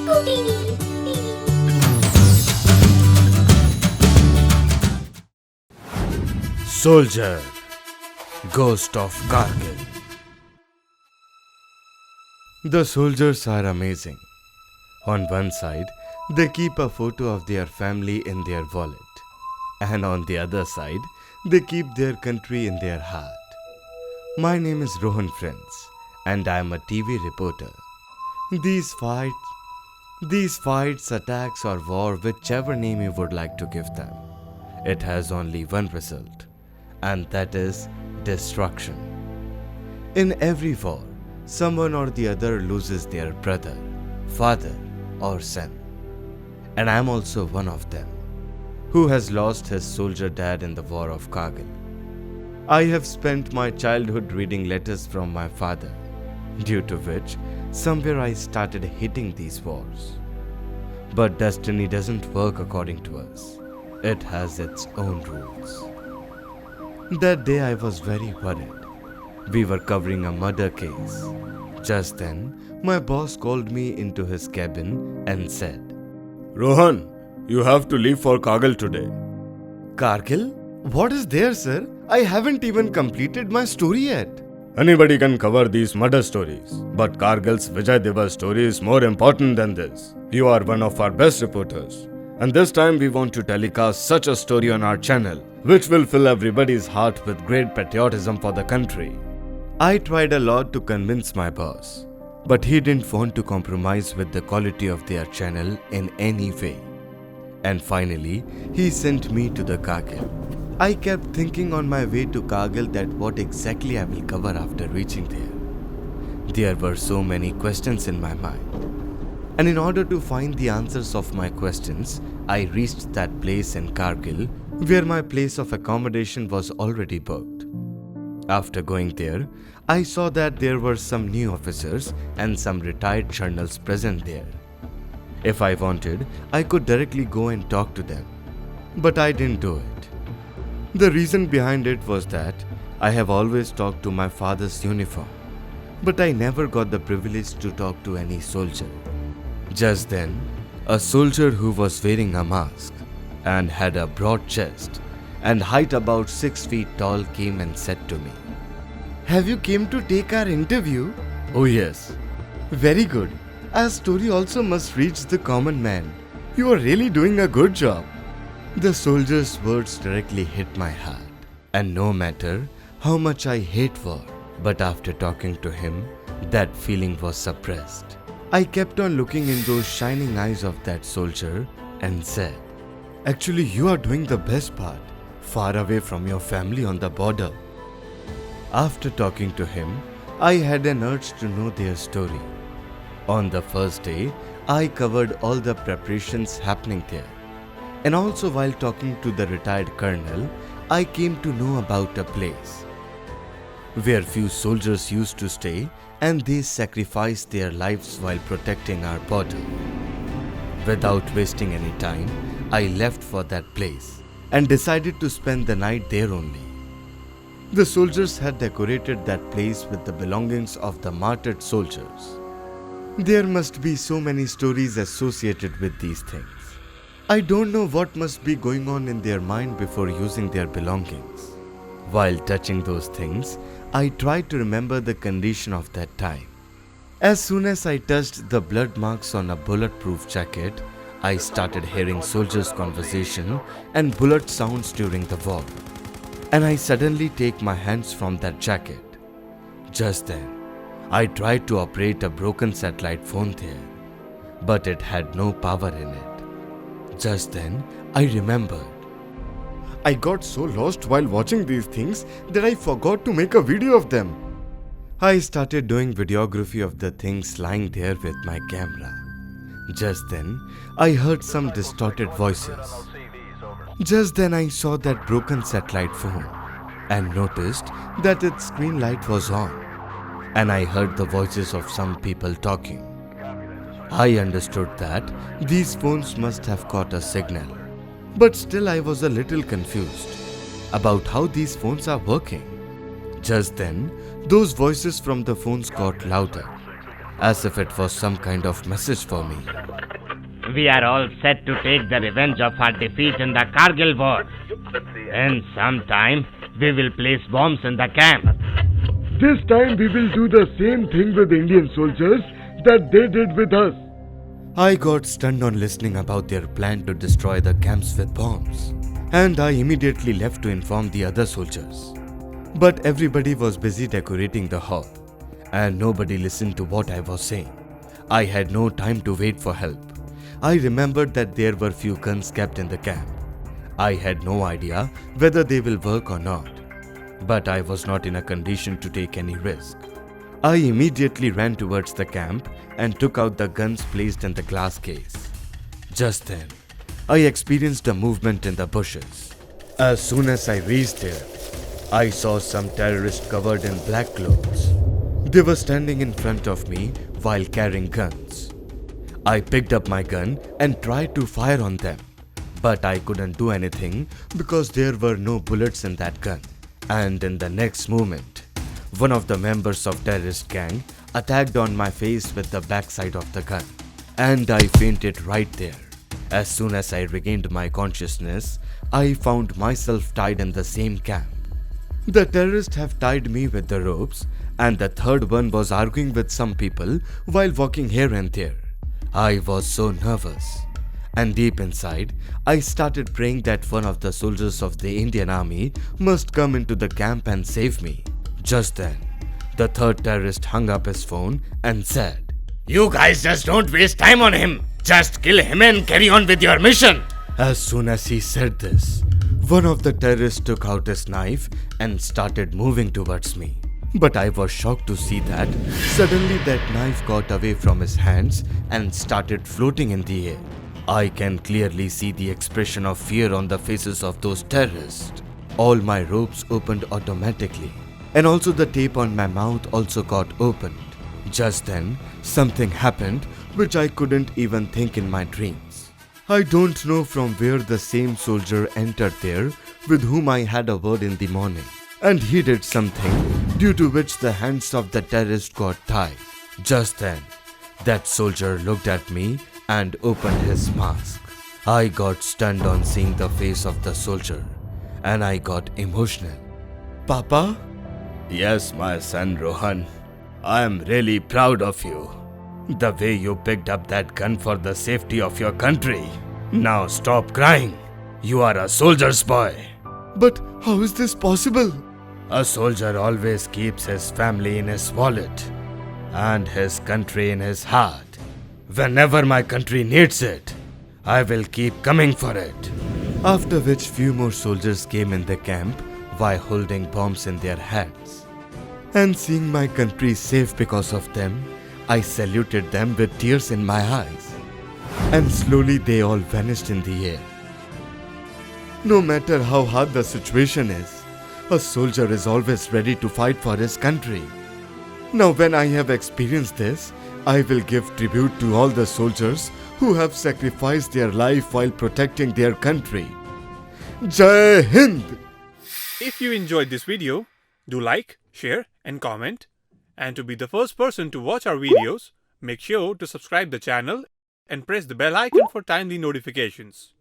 Chiku TV. Soldier, Ghost of Kargil. The soldiers are amazing. On one side, they keep a photo of their family in their wallet, and on the other side, they keep their country in their heart. My name is Rohan Friends, and I am a TV reporter. These fights, attacks, or war, whichever name you would like to give them, it has only one result, and that is destruction. In every war, someone or the other loses their brother, father, or son. And I am also one of them, who has lost his soldier dad in the war of Kargil. I have spent my childhood reading letters from my father, due to which somewhere I started hating these wars. But destiny doesn't work according to us. It has its own rules. That day I was very worried. We were covering a murder case. Just then, my boss called me into his cabin and said, Rohan, you have to leave for Kargil today. Kargil? What is there, sir? I haven't even completed my story yet. Anybody can cover these murder stories, but Kargil's Vijay Diwas story is more important than this. You are one of our best reporters, and this time we want to telecast such a story on our channel, which will fill everybody's heart with great patriotism for the country. I tried a lot to convince my boss, but he didn't want to compromise with the quality of their channel in any way. And finally, he sent me to the Kargil. I kept thinking on my way to Kargil that what exactly I will cover after reaching there. There were so many questions in my mind. And in order to find the answers of my questions, I reached that place in Kargil where my place of accommodation was already booked. After going there, I saw that there were some new officers and some retired colonels present there. If I wanted, I could directly go and talk to them. But I didn't do it. The reason behind it was that I have always talked to my father's uniform, but I never got the privilege to talk to any soldier. Just then, a soldier who was wearing a mask and had a broad chest and height about 6 feet tall came and said to me, "Have you came to take our interview?" "Oh yes." "Very good. Our story also must reach the common man. You are really doing a good job." The soldier's words directly hit my heart. And no matter how much I hate war, but after talking to him, that feeling was suppressed. I kept on looking in those shining eyes of that soldier and said, "Actually, you are doing the best part, far away from your family on the border." After talking to him, I had an urge to know their story. On the first day, I covered all the preparations happening there. And also while talking to the retired colonel, I came to know about a place where few soldiers used to stay and they sacrificed their lives while protecting our border. Without wasting any time, I left for that place and decided to spend the night there only. The soldiers had decorated that place with the belongings of the martyred soldiers. There must be so many stories associated with these things. I don't know what must be going on in their mind before using their belongings. While touching those things, I tried to remember the condition of that time. As soon as I touched the blood marks on a bulletproof jacket, I started hearing soldiers' conversation and bullet sounds during the war. And I suddenly take my hands from that jacket. Just then, I tried to operate a broken satellite phone there, but it had no power in it. Just then, I remembered. I got so lost while watching these things that I forgot to make a video of them. I started doing videography of the things lying there with my camera. Just then, I heard some distorted voices. Just then, I saw that broken satellite phone and noticed that its screen light was on. And I heard the voices of some people talking. I understood that these phones must have caught a signal. But still I was a little confused about how these phones are working. Just then, those voices from the phones got louder, as if it was some kind of message for me. We are all set to take the revenge of our defeat in the Kargil war. And sometime we will place bombs in the camp. This time we will do the same thing with Indian soldiers that they did with us. I got stunned on listening about their plan to destroy the camps with bombs, and I immediately left to inform the other soldiers. But everybody was busy decorating the hall, and nobody listened to what I was saying. I had no time to wait for help. I remembered that there were few guns kept in the camp. I had no idea whether they will work or not, but I was not in a condition to take any risk. I immediately ran towards the camp and took out the guns placed in the glass case. Just then, I experienced a movement in the bushes. As soon as I reached there, I saw some terrorists covered in black clothes. They were standing in front of me while carrying guns. I picked up my gun and tried to fire on them, but I couldn't do anything because there were no bullets in that gun. And in the next moment, one of the members of terrorist gang attacked on my face with the backside of the gun, and I fainted right there. As soon as I regained my consciousness, I found myself tied in the same camp. The terrorists have tied me with the ropes, and the third one was arguing with some people while walking here and there. I was so nervous, and deep inside, I started praying that one of the soldiers of the Indian army must come into the camp and save me. Just then, the third terrorist hung up his phone and said, You guys just don't waste time on him. Just kill him and carry on with your mission. As soon as he said this, one of the terrorists took out his knife and started moving towards me. But I was shocked to see that suddenly that knife got away from his hands and started floating in the air. I can clearly see the expression of fear on the faces of those terrorists. All my ropes opened automatically, and also the tape on my mouth also got opened. Just then, something happened which I couldn't even think in my dreams. I don't know from where the same soldier entered there with whom I had a word in the morning, and he did something due to which the hands of the terrorist got tied. Just then, that soldier looked at me and opened his mask. I got stunned on seeing the face of the soldier, and I got emotional. Papa? Yes, my son Rohan. I am really proud of you. The way you picked up that gun for the safety of your country. Now stop crying. You are a soldier's boy. But how is this possible? A soldier always keeps his family in his wallet and his country in his heart. Whenever my country needs it, I will keep coming for it. After which few more soldiers came in the camp while holding bombs in their hands. And seeing my country safe because of them, I saluted them with tears in my eyes. And slowly they all vanished in the air. No matter how hard the situation is, a soldier is always ready to fight for his country. Now when I have experienced this, I will give tribute to all the soldiers who have sacrificed their life while protecting their country. Jai Hind! If you enjoyed this video, do like, share and comment. And to be the first person to watch our videos, make sure to subscribe the channel and press the bell icon for timely notifications.